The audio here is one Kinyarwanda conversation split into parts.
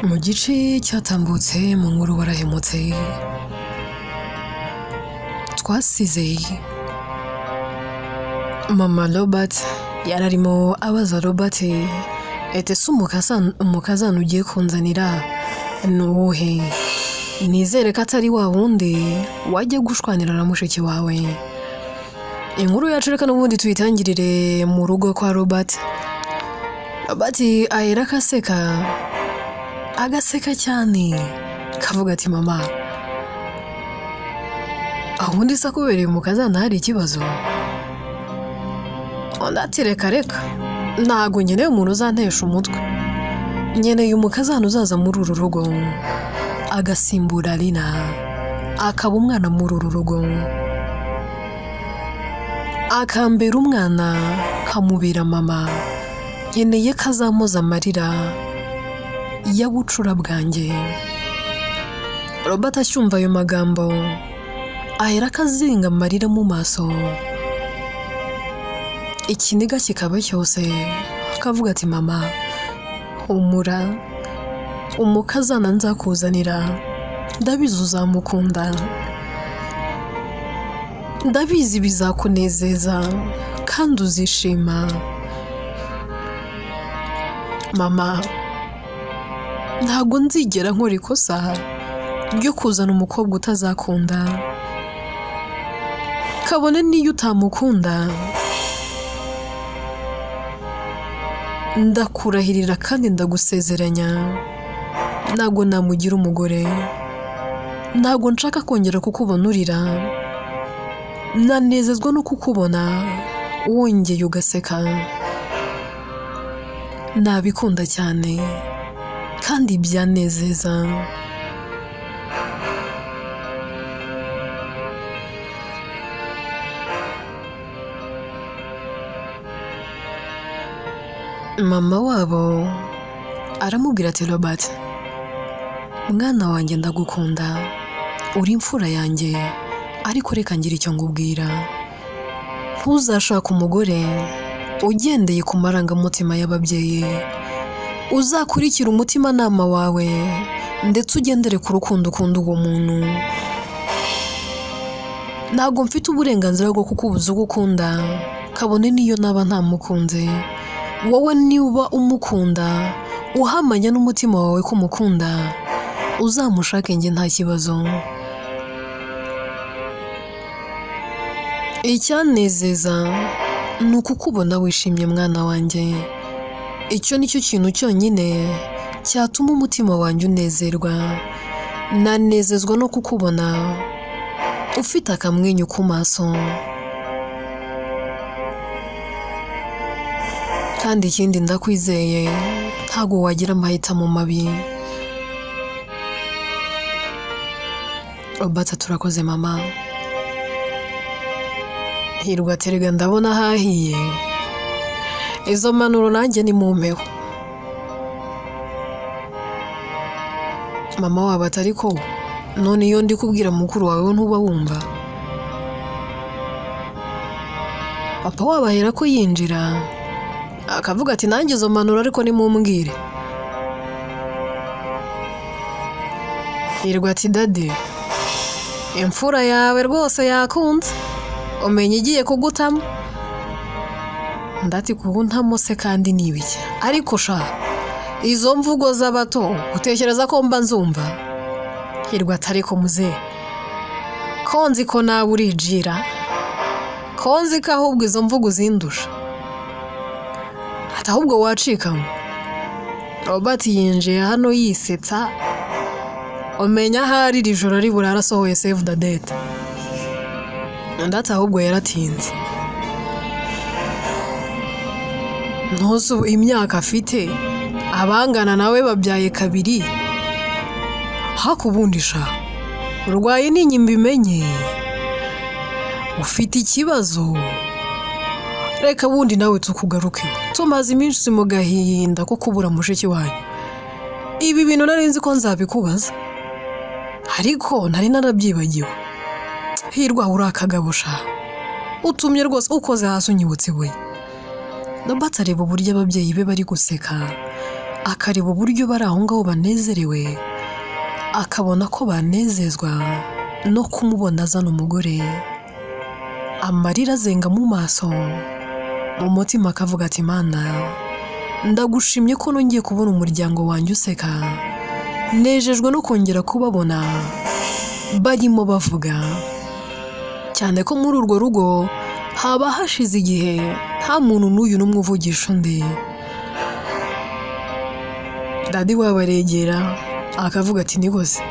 mu gice cyatambutse mu nkuru warahemutse twasize mama Robert yararimo abaza Robert ete umukazana ugiye kunzanira nuhe nizere ko atari wa wundi wajye gushwanira na mushiki wawe. Inkuru yacu reka n'ubundi tuyitangirire mu rugo kwa Robert ahera agaseka cyane kavuga ati mama ahundi sa kubereye umukazana hari ikibazo. Ati reka ntago nkeneye umuntu uzantesha umutwe, nkeneye umukazana uzaza muri uru rugo agasimbura Lina akaba umwana muri uru rugo, akambera umwana kamubera mama, nkeneye kazamoza amarira y'abucura bwanjye. Robert ashyumva ayo magambo ahera akazinga amarira mu maso, ikiniga kikaba cyose akavuga ati mama umura umukazana nzakuzanira ndabizi uzamukunda, ndabizi bizakunezeza kandi uzishima. Mama ntago nzigera nkora ikosa ryo kuzana umukobwa utazakunda, kabone niyo utamukunda ndakurahirira kandi ndagusezeranya ntago namugira umugore, ntago nshaka kongera kukubona urira, nanezezwa no kukubona wongeye ugaseka, nabikunda cyane kandi byanezeza. Mama wabo aramubwira ati Robert mwana wanjye ndagukunda, uri imfura yanjye, ariko reka ngira icyo ngubwira, ntuzashaka umugore ugendeye ku marangamutima y'ababyeyi, uzakurikira umutimanama wawe ndetse ugendere ku rukundo ukunda uwo muntu. Ntabwo mfite uburenganzira bwo kukubuza uko ukunda, kabone niyo naba ntamukunze. Wowe niba umukunda uhamanya n'umutima wawe ko umukunda, uzamushake njye nta kibazo. Icyanezeza ni ukukubona wishimye mwana wanjye, icyo nicyo kintu cyonyine cyatuma umutima wanjye unezerwa. Nanezezwa no kukubona ufite akamwenyu ku maso, kandi ikindi ndakwizeye ntago wagira amahitamo mabi. Robert turakoze mama. Hirwa terega ndabona hahiye, izo manuro nanjye ni mumpeho. Mama wabo atariko none iyo ndi kubwira mukuru wawe ntuba wumva. Papa wabo ahera ko yinjira akavuga ati nanjye izo manuro ariko ni mumbwire. Hirwa ati dade imfura yawe rwose yakunze, umenye igiye kugutamo. Ndati kuguntamo se kandi nibiki, ariko sha izo mvugo z'abato utekereza ko mba nzumva? Hirwa atariko muze konzi ko nawe urijira, konzi ko ahubwo izo mvugo zindusha, ati ahubwo wacikamo. Robert yinjiye hano yisetsa, umenya hari iri joro ari burara asohoye save the date. Ndati ahubwo yaratinze, ntuzu imyaka afite abangana nawe babyaye kabiri, hakubundisha urwaye n'inyimba imenye ufite ikibazo, reka bundi nawe tukugaruke, tumaze iminsi mu gahinda ko kubura mushiki wanyu. Ibi bintu nari nzi ko nzabikubaza ariko nari narabyibagiwe. Hirwa urakagabusha utumye rwose ukoze hasi unyibutse we. Robert areba uburyo ababyeyi be bari guseka akareba uburyo bari aho ngaho banezerewe, akabona ko banezezwa no kumubona azana umugore. Amarira azenga mu maso, mu mutima akavuga ati Mana, ndagushimye ko nongeye kubona umuryango wanjye useka, nejejwe no kongera kubabona barimo bavuga, cyane ko muri urwo rugo haba hashize igihe nta muntu n'uyu n'umwe uvugisha undi. Dadi wabo aregera akavuga ati nikoze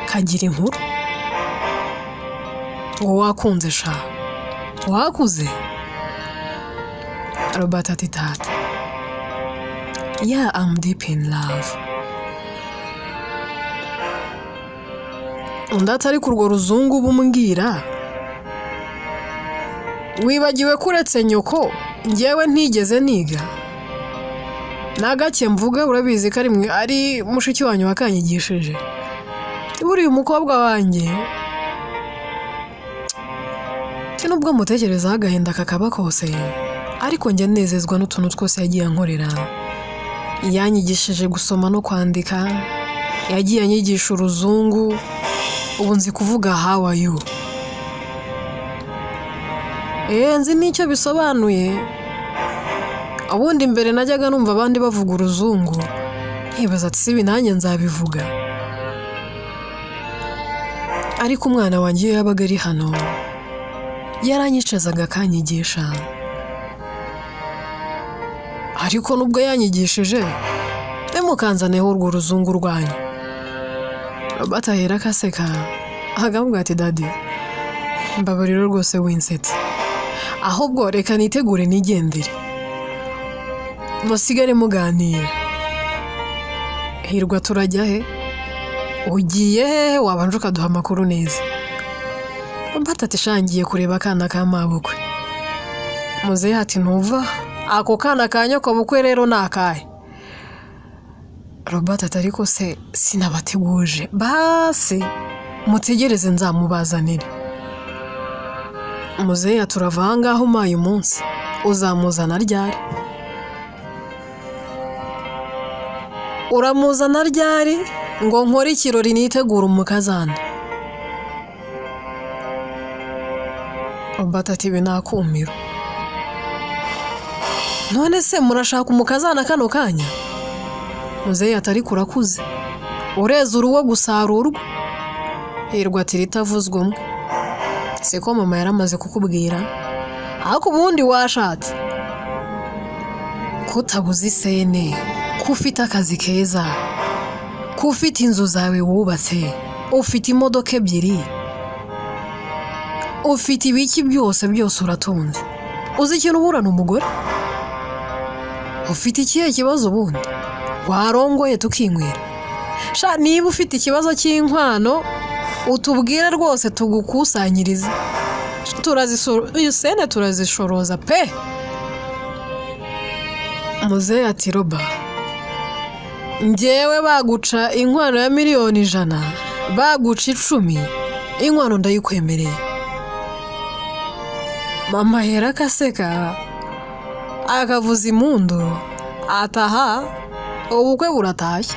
kagira inkuru, wowe wakunze sha, wakuze? Robert ati tata, yeah, I'm deep in love. Undi atari kurwo ruzungu bumbwira, wibagiwe kuretse nyoko njyewe ntigeze niga, nagake mvuga urabizi ko ari mushiki wanyu wakanyigishije. Buriya umukobwa wanjye nubwo mutekerezaho agahinda kakaba kose, ariko njye nezezwa n'utuntu twose yagiye ankorera. Yanyigishije gusoma no kwandika, yagiye anyigisha uruzungu, ubu nzi kuvuga how are you. Nzi n'icyo bisobanuye. Ubundi mbere najyaga numva abandi bavuga uruzungu, nkibaza ati sibi nanjye nzabivuga. Ariko umwana wanjye iyo yabaga ari hano, yaranyicazaga akanyigisha. Ariko nubwo yanyigishije, mukanzaneho urwo ruzungu rwanyu. Robert ahera akaseka, akavuga ati dadi, mbabarira rwose winsetse, ahubwo reka nitegure nigendere, musigare muganira. Hirwa turajya he? Ugiye he? Wabanje ukaduha amakuru neza. Robert ati shangiye kureba akana ka mabukwe. Muzehe ati ntuva, ako kana ka nyoko bukwe rero ni akahe? Robert ati ariko se sinabateguje, basi mutegereze nzamubazanire. Muzehe ati urava aha ngaho umpaye umunsi, uzamuzana ryari? Uramuzana ryari ngo nkore ikirori nitegura umukazana? Robert ati binakumiro. None se murashaka umukazana kano kanya? Muzehe ati ariko urakuze, ureze uruwo gusarurwa. Hirwa ati ritavuzwe umwe, se ko mama yaramaze kukubwira, ariko ubundi washatse kutabuze isene, kufite akazi keza, kufite inzu zawe wubatse, ufite imodoka ebyiri, ufite ibiki byose uratunze, uzi ikintu uburana umugore? Ufite ikihe kibazo ubundi? Warongoye tukinywera. Sha niba ufite ikibazo cy'inkwano utubwire rwose tugukusanyirize, sene turazishoroza pe. Muzehe ati Roba, njyewe baguca inkwano ya miliyoni 100, baguca 10, inkwano ndayikwemereye. Mama hera akaseka, akavuza impundu, ataha ubukwe buratashye.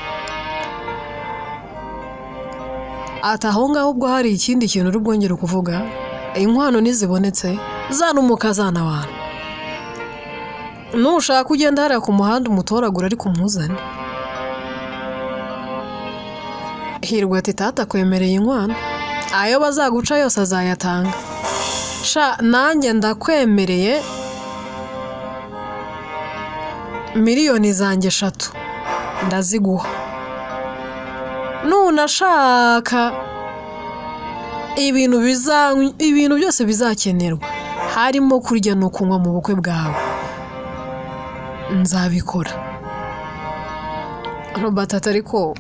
Ataho ngaho ubwo hari ikindi kintu uri bwongere kuvuga, inkwano nizibonetse zana umukazana wawe. Nushaka ugenda hariya ku muhanda umutoragura ariko umuzane. Hirwa ati tata kwemereye inkwano, ayo bazaguca yose azayatanga. Sha nanjye ndakwemereye miliyoni zanjye 3 ndaziguha. Nunashaka ibintu byose bizakenerwa, harimo kurya no kunywa mu bukwe bwawe, nzabikora. Robert ati ariko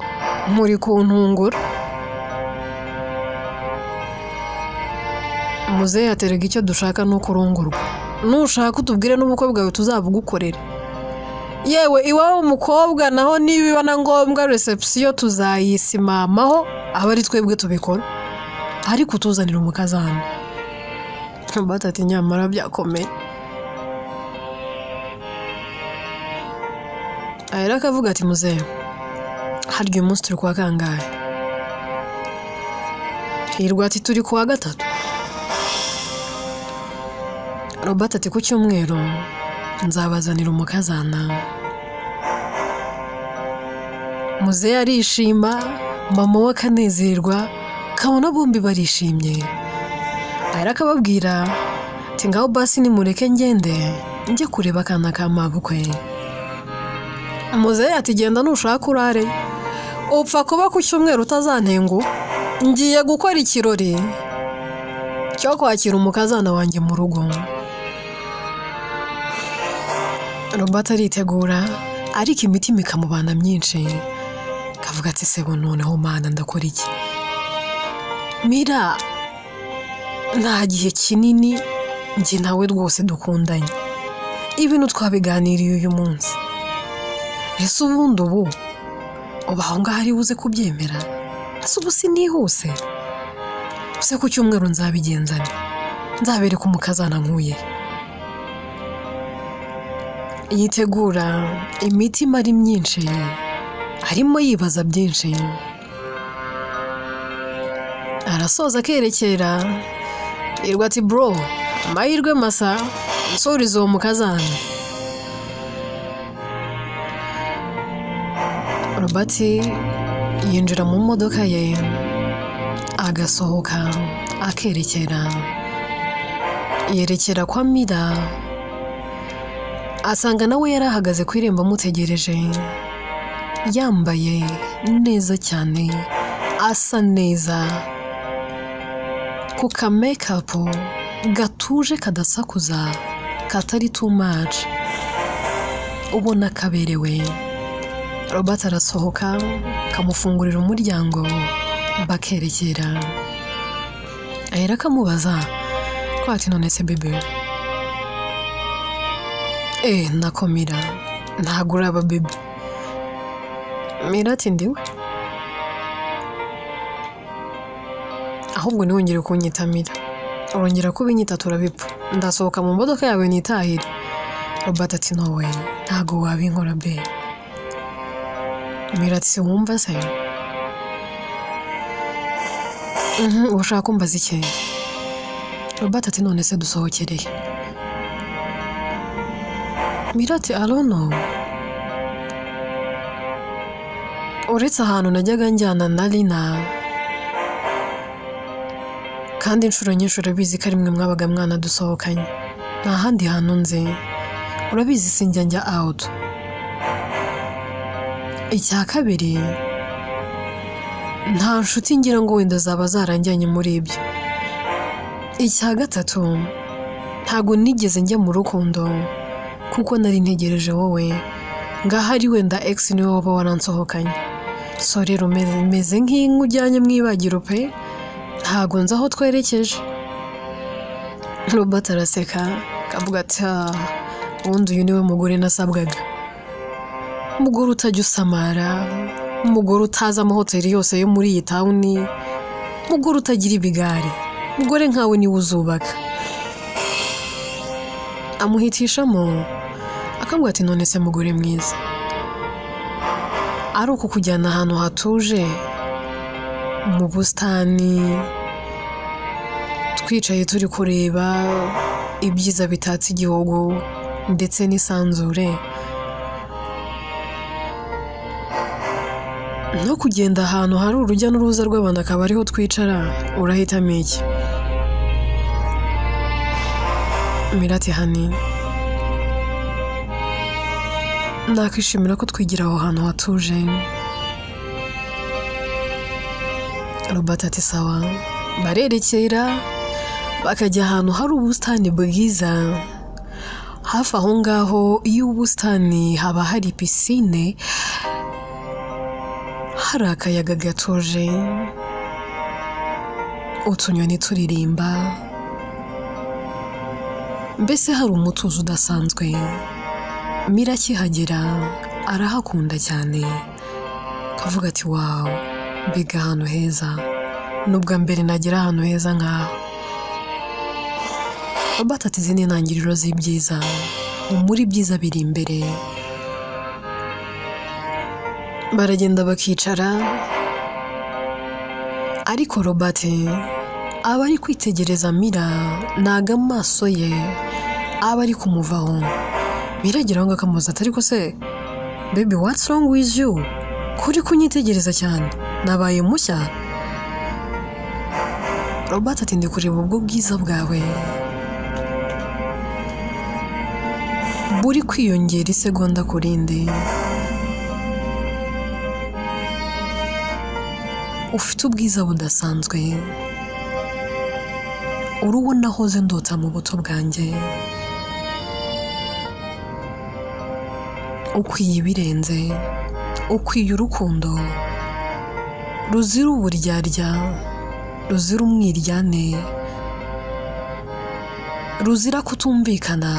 muri kuntungura. Muzehe aterega icyo dushaka no kurongorwa, nushaka utubwire n'ubukwe bwawe tuzabugukorera. Yewe iwawe umukobwa naho nibiba na ngombwa reception tuzayisimamaho, aba ari twebwe tubikora, ariko tuzanira umukazana. Robert ati nyamara byakomeye. ahera akavuga ati muzehe harya umunsi turi kuwa kangahe? Hirwa ati turi kuwa gatatu. Robert ati ku cyumweru nzabazanira umukazana. Muzehe arishima, mama we akanezerwa, kabona bombi barishimye. Ahera akababwira ati ngaho basi nimureke ngende njye kureba akana ka mabukwe. Muzehe ati genda nushaka urare, upfa kuba ku cyumweru utazantengu, ngiye gukora ikirori cyo kwakira umukazana wanjye mu rugo. Robert aritegura, ariko imitima ikamubana myinshi, kavuga ati sebo noneho mana ndakora iki? Mira nta gihe kinini njye nawe rwose dukundanye, ibintu twabiganiriye uyu munsi, ese ubundi ubu aho ngaho ari buze kubyemera? Ese ubu sinihuse? Ese ku cyumweru nzabigenzane, nzabereka umukazana nkuye. Yitegura, imitima ari myinshi, arimo yibaza byinshi. Arasoza akerekera, Hirwa ati bro amahirwe masa nsuriza uwo mukazana. Robert yinjira mu modoka ye, agasohoka akerekera, yerekera kwa Mira, asanga nawe yari ahagaze ku irembo amutegereje, yambaye neza cyane, asa neza, ku ka make-up gatuje kadasakuza, katari too much, ubona kaberewe. Robert arasohoka, kamufungurira umuryango, bakerekera. Ahera akamubaza ko ati none se bebe, nako Mira ntago uraba bebe? Mira ati ndiwe, ahubwo ntiwongere kunyita Mira, urongera kubinyita turabipfa, ndasohoka mu modoka yawe nitahire. Robert ati no way, ntago wabinkora be. Mira ati se wumva se? Ushaka kumbaza iki? Robert ati none se dusohokereye? Mira ati I don't know, uretse ahantu najyaga njyana na Lina, kandi inshuro nyinshi urabizi ko ari mwe mwabaga mwana dusohokanye, nta handi hantu nzi, urabizi sinjya njya out. Icya kabiri, nta nshuti ngira ngo wenda zaba zaranjyanye muri ibyo. Icya gatatu, ntago nigeze njya mu rukundo, kuko nari ntegereje wowe, ngaho ari wenda ex niwe waba waransohokanye. So rero meze nk'inka ujyanye mu ibagiro pe, ntago nzi aho twerekeje. Robert araseka, kavuga ati ubundi uyu niwe mugore nasabwaga, umugore utajya usamara, umugore utaza amahoteli yose yo muri iyi tawuni, umugore utagira ibigare, umugore nkawe niwe uzubaka. Amuhitishamo, akamubwira ati none se mugore mwiza, ari uku kujyana ahantu hatuje mu busitani, twicaye turi kureba ibyiza bitatse igihugu ndetse n'isanzure, no kugenda ahantu hari urujya n'uruza rw'abantu akaba ariho twicara, urahitamo iki? Mira ati hani, nakwishimira ko twigira aho hantu hatuje. Robert ati sawa, barerekera bakajya ahantu hari ubusitani bwiza. Hafi aho ngaho y'ubusitani haba hari pisine, hari akayaga gatoje, utunyoni turirimba, mbese hari umutuzo udasanzwe. Mira akihagera arahakunda cyane, kavuga ati wow, mbega ahantu heza, nubwa mbere nagera ahantu heza nkaho. Robert ati izi ni intangiriro z'ibyiza, muri byiza biri imbere. baragenda bakicara ariko Robert aba ari kwitegereza Mira naga amaso ye aba ari kumuvaho biragira ngo akamuza atari ko se baby what's wrong with you kuri kunyitegereza cyane nabaye mushya Robert ati ndi kureba ubwo bwiza bwawe buri kwiyongera isegonda kurinde ufite ubwiza budasanzwe uruwo nahoze ndota mu buto bwanjye ukwiye ibirenze ukwiye urukundo ruzira uburyarya ruzira umwiryane ruzira kutumvikana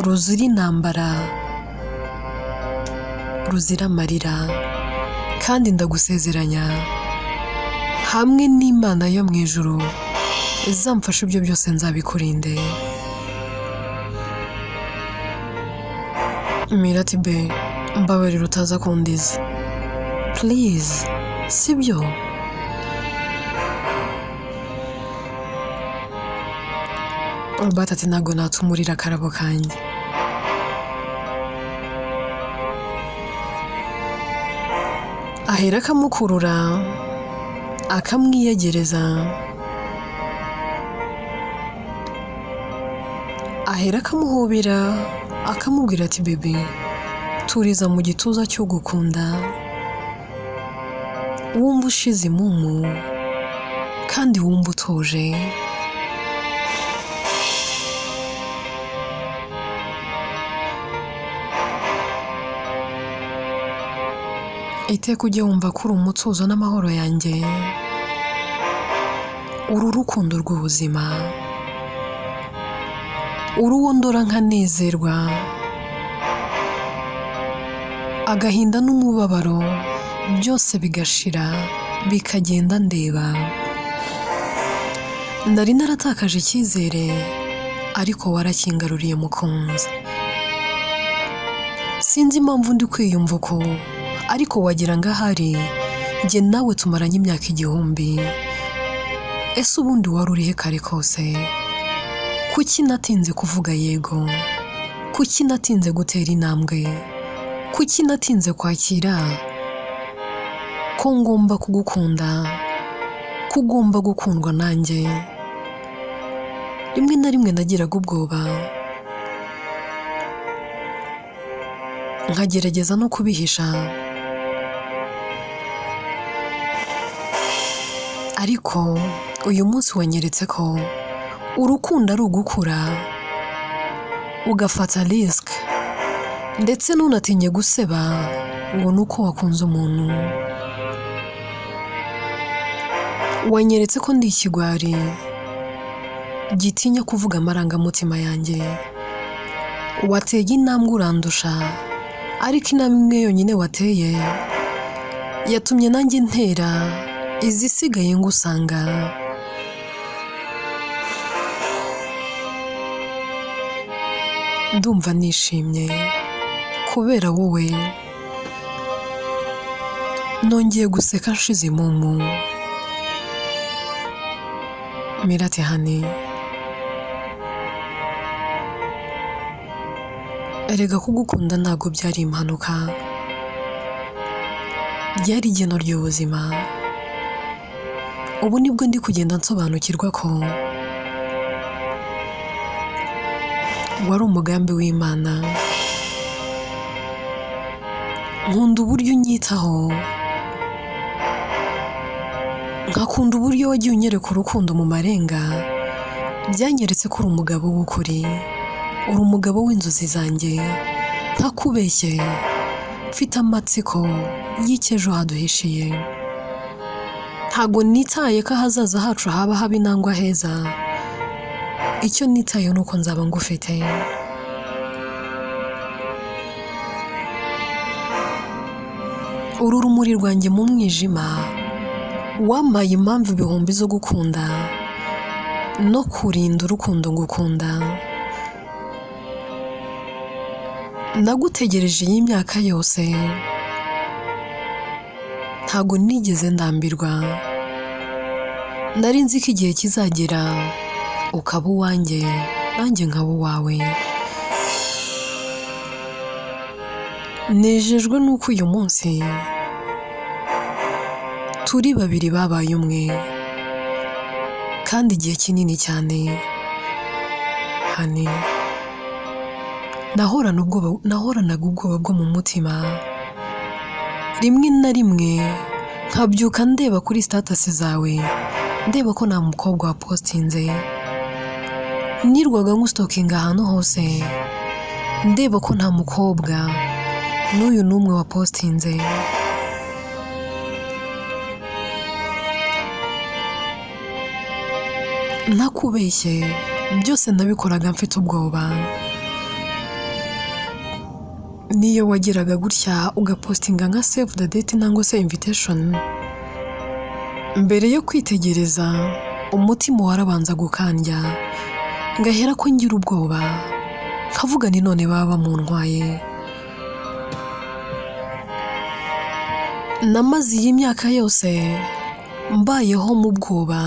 ruzira intambara ruzira amarira kandi ndagusezeranya hamwe n'Imana yo mu ijuru izamfasha ibyo byose nzabikurinde Mira ati be mbabarira utaza kundiza please sibyo Robert ati ntabwo natumurira akarabo kanjye ahera akamukurura akamwiyegereza ahera akamuhobera akamubwira ati bebe turiza mu gituza cyo gukunda wumva ushize imumu kandi wumva utuje iteka ujye wumva ko uri umutuzo n'amahoro yanjye uru rukundo rw'ubuzima uruwo ndora nkanezerwa agahinda n'umubabaro byose bigashira bikagenda ndeba nari naratakaje icyizere ariko warakingaruriye mukunzi sinzi impamvu ndi kwiyumva uko ariko wagira ngo ahari njye nawe tumaranye imyaka 1000 ese ubundi wari urihe kare kose kuki natinze kuvuga yego kuki natinze gutera intambwe kuki natinze kwakira ko ngomba kugukunda kugomba gukundwa nanjye rimwe na rimwe nagiraga ubwoba nkagerageza no kubihisha ariko uyu munsi wanyeretse ko urukundo ari ugukura ugafata risk ndetse ntunatinye guseba ngo nuko wakunze umuntu wanyeretse ko ndi ikigwari gitinya kuvuga amarangamutima yanjye wateye intambwe urandusha ariko intambwe imwe yonyine wateye yatumye nanjye ntera izisigaye ngusanga ndumva nishimye kubera wowe nongeye guseka nshize imumu Mira ati hani erega kugukunda ntabwo byari impanuka byari igeno ry'ubuzima ubu nibwo ndi kugenda nsobanukirwa ko wari umugambi w'Imana nkunda uburyo unyitaho nkakunda uburyo wagiye unyereka urukundo mu marenga byanyeretse ko uri umugabo w'ukuri uri umugabo w'inzozi zanjye ntakubeshye mfite amatsiko y'icyejo haduhishiye ntago nitaye ko ahazaza hacu haba habi nangwa heza icyo nitaye nuko nzaba ngufite uru rumuri rwanjye mu mwijima wamaye impamvu ibihumbi zo gukunda no kurinda urukundo ngukunda nagutegereje iyi myaka yose ntago nigeze ndambirwa, nari nzi ko igihe kizagera ukaba uwanjye nanjye nkaba uwawe. Nejejwe nuko uyu munsi turi babiri babaye umwe, kandi igihe kinini cyane hani nahoranaga ubwoba bwo mu mutima. Rimwe na rimwe nkabyuka ndeba kuri status zawe, ndeba ko nta mukobwa wa postinze. Nirwaga ngustokinga ahantu hose, ndeba ko nta mukobwa n'uyu n'umwe wa postinze. Ntakubeshye, byose nabikoraga mfite ubwoba. Niyo wagiraga gutya ugapostinga nka save the date nangwa se invitation, mbere yo kwitegereza umutima warabanza gukandya, ngahera ko ngira ubwoba, nkavuga ni none baba bamuntwaye. Namaze iyi myaka yose mbayeho mu bwoba,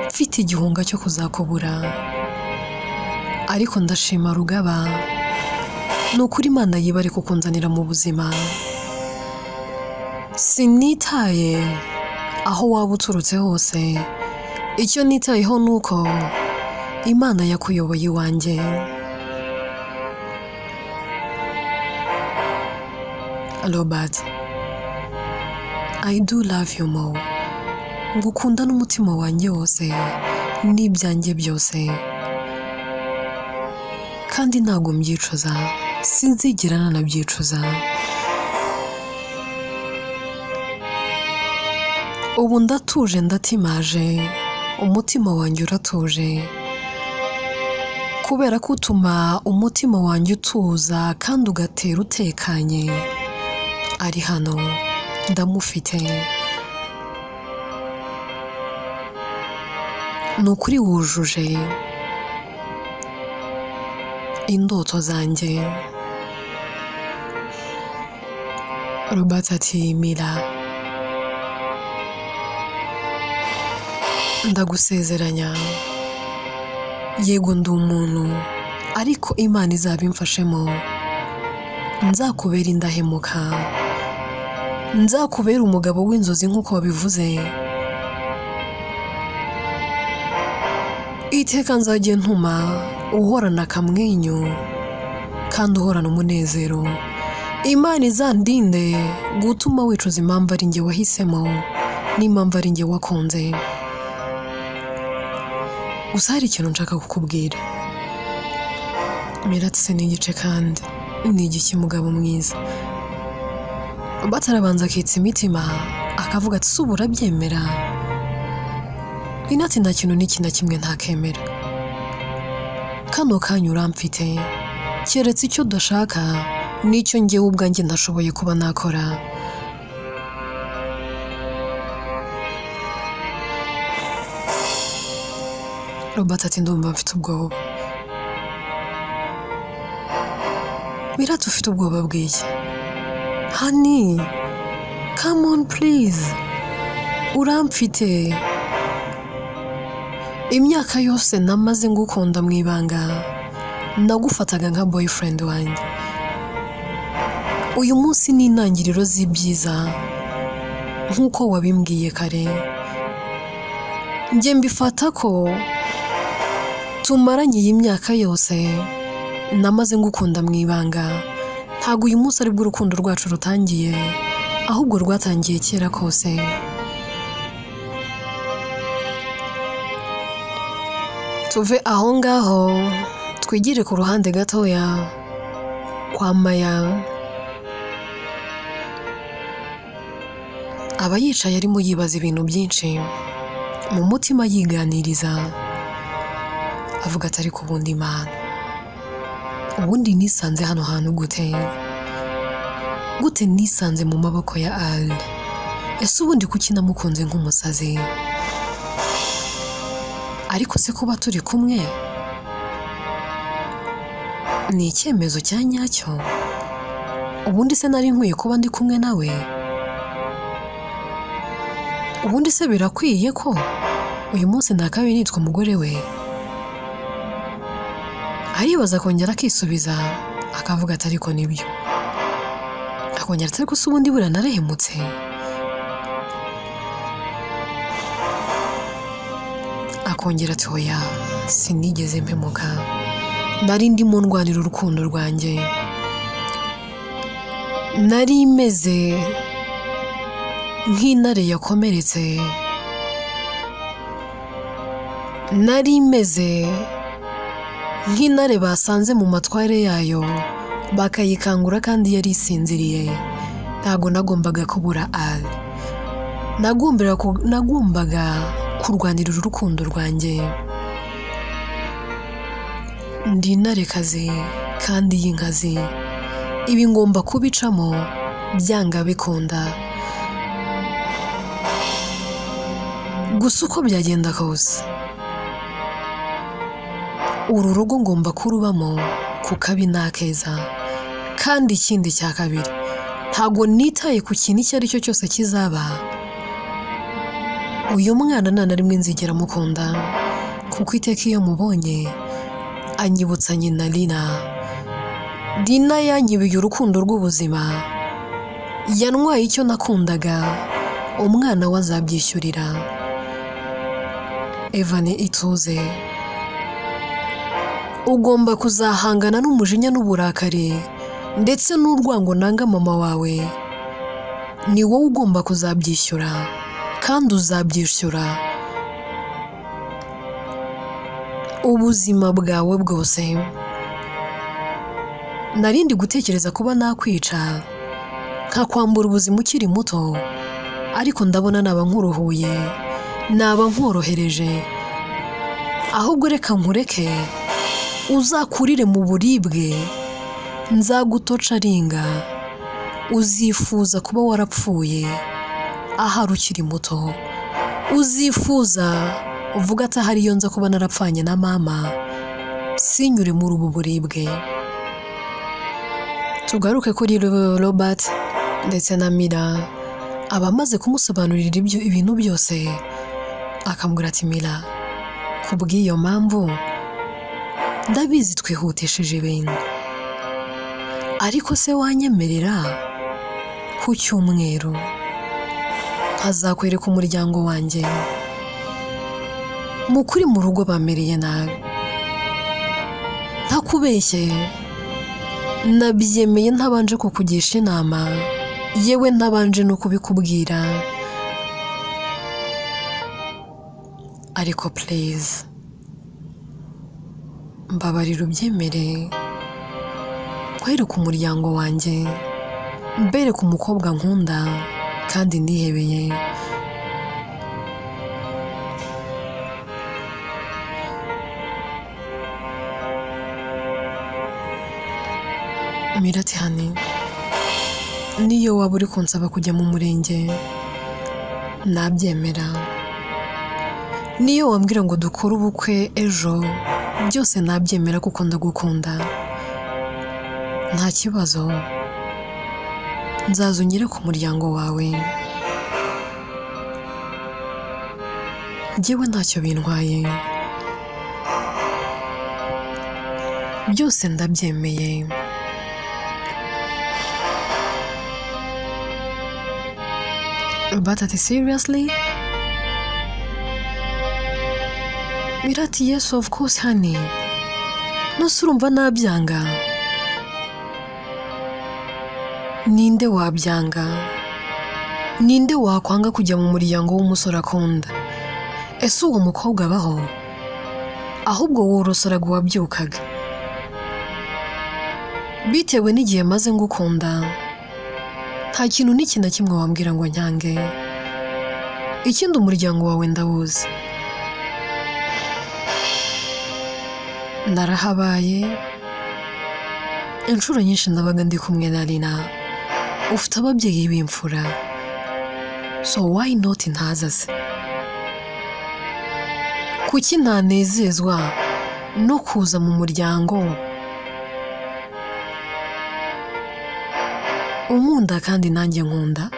mfite igihunga cyo kuzakubura, ariko ndashima Rugaba, ni ukuri Imana yibare kukunzanira mu buzima. Sinitaye aho waba uturutse hose, icyo nitayeho ni uko Imana yakuyoboye iwanjye. Robert, I do love you more. Ngukunda n'umutima wanjye wose n'ibyanjye byose, kandi ntabwo mbyicuza, sinzigera nanabyicuza. Ubu ndatuje, ndatimaje, umutima wanjye uratuje, kubera ko utuma umutima wanjye utuza kandi ugatera utekanye. Ari hano, ndamufite. Ni ukuri wujuje indoto zanjye. Robert ati Mira, ndagusezeranya, yego ndi umuntu, ariko Imana izabimfashemo. Nzakubera indahemuka, nzakubera umugabo w'inzozi nk'uko wabivuze. Iteka nzajye ntuma uhorana akamwenyu kandi uhorana umunezero. Imana izandinde gutuma wicuza impamvu ari njye wahisemo n'impamvu ari njye wakunze. Gusa hari ikintu nshaka kukubwira. Miratse ni igice kandi ni igiki mugabo mwiza. Batarabanza akitsa imitima akavuga ati se ubu urabyemera? Inati nta kintu n'iki na kimwe ntakemera. Kano kanya uramfite, keretse icyo udashaka n'icyo njyewe ubwanjye ndashoboye kuba nakora. Robert ati ndumva mfite ubwoba. Mirati ufite ubwoba bw'iki? Honey, come on please. Uramfite. Imyaka yose namaze ngukunda mu ibanga, nagufataga nka boyfriend wanjye. Uyu munsi ni intangiriro z'ibyiza nk'uko wabimbwiye kare. Njye mbifata ko tumaranye iyi myaka yose namaze ngukunda mu ibanga. Ntabwo uyu munsi aribwo urukundo rwacu rutangiye, ahubwo rwatangiye kera kose. Tuve aho ngaho twigire ku ruhande gatoya kwa Maya. Aba yicaye arimo yibaza ibintu byinshi, mu mutima yiganiriza, avuga ati ariko ubundi Imana, ubundi nisanze hano hantu gute nisanze mu maboko ya Ali? Ese ubundi kuki namukunze nk'umusazi? Ariko se kuba turi kumwe ni icyemezo cya nyacyo? Ubundi se nari nkwiye kuba ndi kumwe nawe? ubundi se birakwiye ko uyu munsi ndakabaye nitwa umugore we? Aribaza akongera akisubiza akavuga ati ariko nibyo, akongera ati ariko se ubundi buriya narahemutse? Akongera ati oya sinigeze mpemuka, nari ndimo ndwanira urukundo rwanjye, nari meze nk'intare yakomeretse, nari meze nk'intare basanze mu matware yayo bakayikangura kandi yari isinziriye. Ntago nagombaga kubura Ali, nagombaga kurwanira urukundo rwanjye. Ndi intarekazi kandi y'inkazi, ibi ngomba kubicamo byanga bikunda. Gusa uko byagenda kose uru rugo ngomba kurubamo ku kabi n'akeza. Kandi ikindi cya kabiri, ntago nitaye ku kintu icyo ari cyo cyose kizaba. Uyu mwana nta na rimwe nzigera mukunda, kuko iteka iyo mubonye anyibutsa nyina Lina. Lina yanyibiye urukundo rw'ubuzima, yantwaye icyo nakundaga, umwana we azabyishyurira. Evane ituze, ugomba kuzahangana n'umujinya n'uburakari ndetse n'urwango nanga mama wawe. Ni wowe ugomba kuzabyishyura kandi uzabyishyura ubuzima bwawe bwose. Narindi gutekereza kuba nakwica nkakwambura ubuzima ukiri muto, ariko ndabona naba nkuruhuye, naba nkorohereje. Ahubwo reka nkureke uzakurire mu buribwe, nzagutoca ringa, uzifuza kuba warapfuye ahari ukiri muto. Uzifuza uvuga ati ahari iyo nza kuba narapfanye na mama, sinyure muri ubu buribwe. Tugaruke kuri Robert ndetse na Mira. Abamaze kumusobanurira ibintu byose, akamubwira ati Mira, kubw'iyo mpamvu ndabizi twihutishije ibintu, ariko se wanyemerera ku cyumweru nkazakwereka umuryango wanjye? Mukuri mu rugo bamereye nabi, ntakubeshye nabyemeye ntabanje kukugisha inama, yewe ntabanje no kubikubwira. Ariko please mbabarira ubyemere, kwereka umuryango wanjye, mbereka umukobwa nkunda kandi ndihebeye. Mira ati hani, niyo waba uri kunsaba kujya mu murenge nabyemera, niyo wambwira ngo dukore ubukwe ejo byose nabyemera kuko ndagukunda. Nta kibazo, nzaza unyere ku muryango wawe, njyewe ntacyo bintwaye, byose ndabyemeye. Robert ati seriously? Mira ati yes of course honey, nose urumva nabyanga? Ninde wabyanga? Ninde wakwanga kujya mu muryango w'umusore akunda? Ese uwo mukobwa abaho? Ahubwo worosoraga uwabyukaga. Bitewe n'igihe maze ngukunda, nta kintu n'iki na kimwe wambwira ngo nyange. Ikindi umuryango wawe ndawuzi, narahabaye inshuro nyinshi, ndabaga ndi kumwe na Lina. Ufite ababyeyi b'imfura, so why not ntaza se? Kuki ntanezezwa no kuza mu muryango unkunda kandi nanjye nkunda?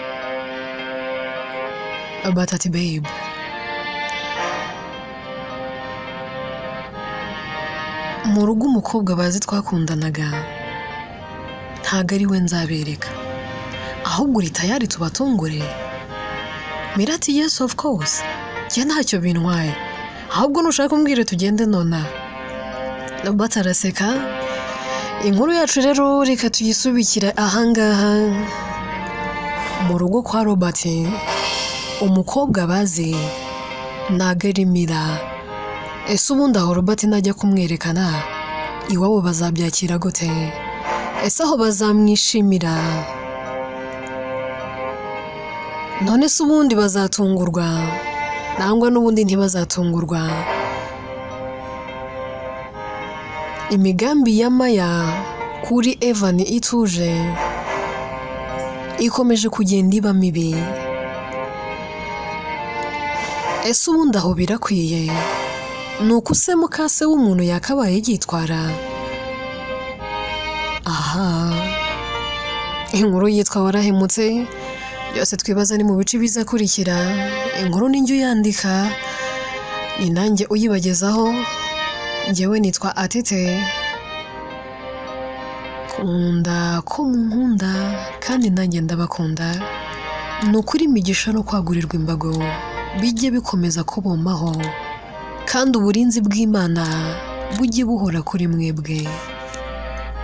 batati babe mu rugo umukobwa bazi twakundanaga ntago ari we nzabereka ahubwo uri tayari tubatungure. Mirati yes of course njye ntacyo bintwaye ahubwo nushaka umbwire tugende nona. Robert araseka. Inkuru yacu rero reka tuyisubikira ahangaha mu rugo kwa Robert. Umukobwa bazi ntago ari Mira. Ese ubundi aho Robert najya kumwerekana iwabo bazabyakira gute? Ese aho bazamwishimira? None se ubundi bazatungurwa nangwa n'ubundi ntibazatungurwa? Imigambi ya Maya kuri Evan ituje ikomeje kugenda iba mibi. Ese ubundi aho birakwiye nuko se mukase w'umuntu yakabaye yitwara? Aha, inkuru yitwa Warahemutse. Byose twibaza ni mu bice bizakurikira. Inkuru ninjye uyandika ni nanjye uyibagezaho. Njyewe nitwa Atete. Kunda ko munkunda kandi nanjye ndabakunda. Nukuri imigisha no kwagurirwa imbago bijye bikomeza kubomaho kandi uburinzi bw'Imana bujye buhora kuri mwebwe.